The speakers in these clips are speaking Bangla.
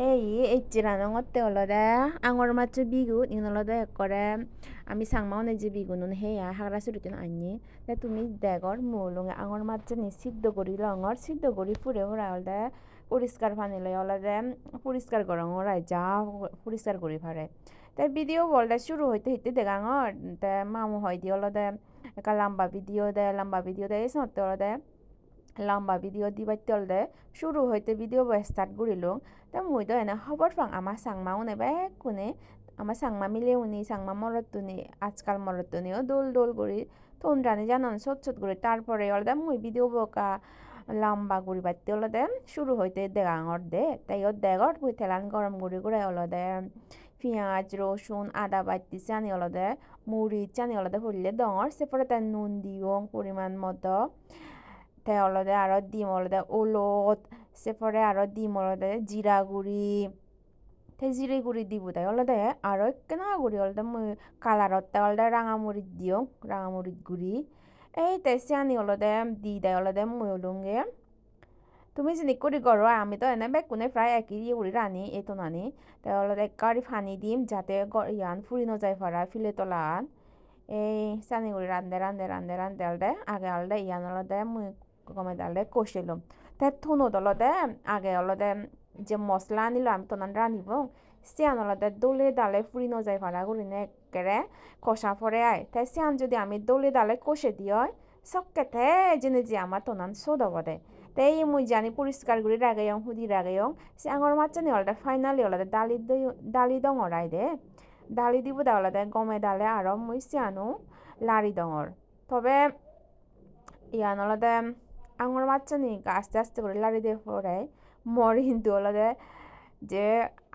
এই চিরানঙতে অলদে আঙর মাছ বিগুন ইন অলদে করে আমি সাংমাওনে যে বিগুনুন হেয়া হাগরা সুরিতেন আনি তে তুমি দেগর মৌলুঙে আঙর মাছ নি সিদ্ধ করি লঙর সিদ্ধ করি ফুরে ফুরা অলদে পরিষ্কার পানি লই অলদে পরিষ্কার করঙর যা পরিষ্কার করি ফারে তাই ভিডিও বলতে শুরু হইতে হইতে দেগাঙর তে মামু হয় দি অলদে একটা লম্বা ভিডিও দে এই সত্য অলদে লম্বা ভিডিও দিবাইতে অলদে শুরু হইতে ভিডিও স্টার্ট করিলুং তা মুই তো এনে খবর পাং আমার সাংমাও নেবে কোনে আমার সাংমা মিলেউনি সাংমা মরতুনি আজকাল মরতুনিও দোল দোল করি তোমরানি জানান সচ্ছত করে তারপরে অলদে মুই ভিডিও বকা লম্বা করি বাইতে অলদে শুরু হইতে দেগাঙর দে তাই ও দেগর মুই তেলান গরম করি করে অলদে পেঁয়াজ রসুন আদা বাইতে চানি অলদে মুড়ি চানি অলদে হইলে ডঙর সেপরে তাই নুন দিও পরিমাণ মতো তে অলদে আরো দিম অলদে ওলত সেপরে আরো দিম অলদে জিরা গুড়ি তে জিরে গুড়ি দিব তাই অলদে আরো কেনা গুড়ি অলদে মুই কালারত তে অলদে রাঙামরিচ দিও রাঙামরিচ গুড়ি এই তে সিয়ানি অলদে দি দেয় অলদে মুই ওলুঙ্গে তুমি যিনি কৰি করো আমি তো এনে বেকুনে প্রায় একই দিয়ে করি রানি এই তো নানি তাই অলদে কারি ফানি দিম যাতে ইয়ান ফুরি নজায় ফারা ফিলে তোলান এই চানি গুড়ি রান্ধে রান্ধে রান্ধে রান্ধে অলদে আগে অলদে ইয়ান অলদে মুই গমে দালে কষিলুম তে থুনুত অলদে আগে অলদে যে মশলা আনিলো আমি তোনান রানিব সিয়ান অলদে দলে দালে ফুরি নজায় ফারা গুড়িনে একেরে কষা ফরে আয় তাই সিয়ান যদি আমি দলে দালে কষে দিয় সক্কেতে জেনে যে আমার তোনান সোদব দে তাই মুই জানি পরিষ্কার করে রাগাইং হুদি রাগাইং সে আঙর মাছানি অলদে ফাইনালি অলদে দালি দং অরাই দে দালি দিব দা অলদে গমে দালে আরো মুই সিয়ানো লারি দঙর তবে ইয়ান অলদে আঙর মাছানি আস্তে আস্তে করে লাড়ি দিয়ে পরে মর কিন্তু অলদে যে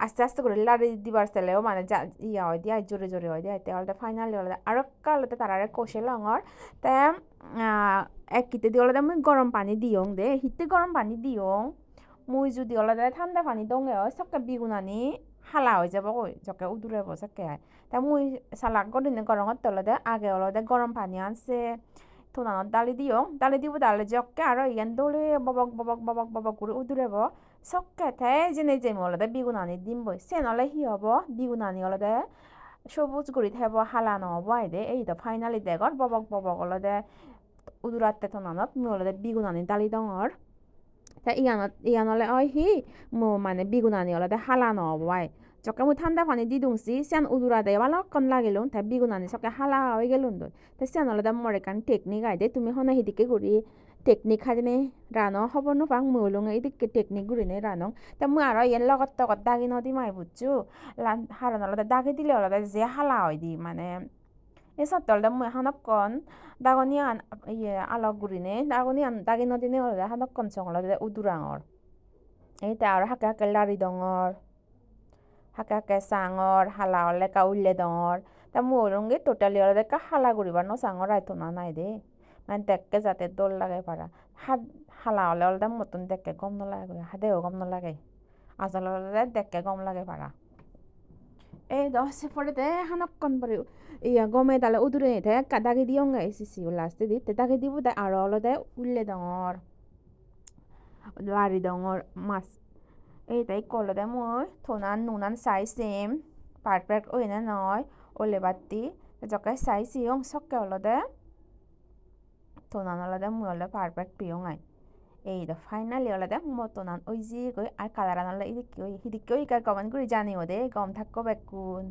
আস্তে আস্তে করে লাড়ি দিবার চাইলেও মানে ইয়া হয় দিয়া জোরে জোরে হয় দিয়া এতে অলদে ফাইনালি অলদে আরো কালতে তারারে কষে লঙর তে এক কিতে দিয়ে অলদে মুই গরম পানি দিয়ং দে হিতে গরম পানি দিয়ং মুই যদি অলদে ঠান্ডা পানি দঙে হয় সবকে বিগুনানি হালা হয়ে যাব কই জকে উদুরাব সবকে তা মুই সালাক গদিনে গরমত অলদে আগে অলদে গরম পানি আনছে থোনানত দালি দিব দালে জককে আরো ইয়ান দলে ববক ববক ববক ববক করে উদুরাব সবকে তে জেনে যে অলদে বিগুনানি দিম বই সে নলে হি হব বিগুনানি অলদে সবুজ গুড়ি থাকব হালা নহব আইদে এই তো ফাইনালি দেগর ববক ববক অলদে উদুরাতে থোনানত মুই অলদে বিগুনানি দালি দঙর তা ইয়ানলে হি মানে বিগুনানি অলদে হালা নহব আই জকে মুই ঠান্ডা পানি দি দুংসি সিয়ান উদুরা দে বালকন লাগিলুন তা বিগুনানি সকে হালা হয়ে গেলুন দই তা সিয়ান অলদে মর একান টেকনিক আইদে তুমি হনে হিদিকে করি টেকনিক খাজনে রানো খবর নোপাং মুলুং এইদিকে টেকনিক গুড়িনে রানং তা মুই আরো ইয়ান লগত তকত দাগি নদি মাই বুঝছো হারান অলদে দাগি দিলে অলদে যে হালা হয় দি মানে এই সত্তলদে মুই হানক্কন দাগনি আলক গুড়িনে দাগি নদিনে অলদে হানক্কন সং অলদে উদুরাঙর এইটা আর হাকে হাকে লারি দঙর হাকে হাকে সাঙর হালা হলে কা উল্লে দঙর তা মুরুঙ্গে টোটালি অলদে কা হালা গুড়িবার ন সাঙর আইতো না নাই দে মানে দেখকে যাতে দোল লাগে পারা হাত হালা হলে অলদে মতন দেখকে গম নলাগে হাতেও গম নলাগে আসল অলদে দেখকে গম লাগে পারা এই দশ পরে দে হানক্কন পরে গমে দালে উদুরে দে দাগি দিয়ং এসিসি লাস্টে দি দাগি দিব দে আর অলদে উল্লে দঙর লারি দঙর মাছ এইটাই কলদে মুই থোনান নুনান চাইছিম পারফেক্ট ওইনে নয় ওলে বাতি জকে চাইছিং সকে অলদে থোনান অলদে মুই অলদে পারফেক্ট পিয়ং আই এই তো ফাইনালি অলদে মতনান ওই যে কই আর কালারান অলদে ইদিকে হিদিকে ইকার কমেন্ট করে জানিও দে গম থাকো বেকুন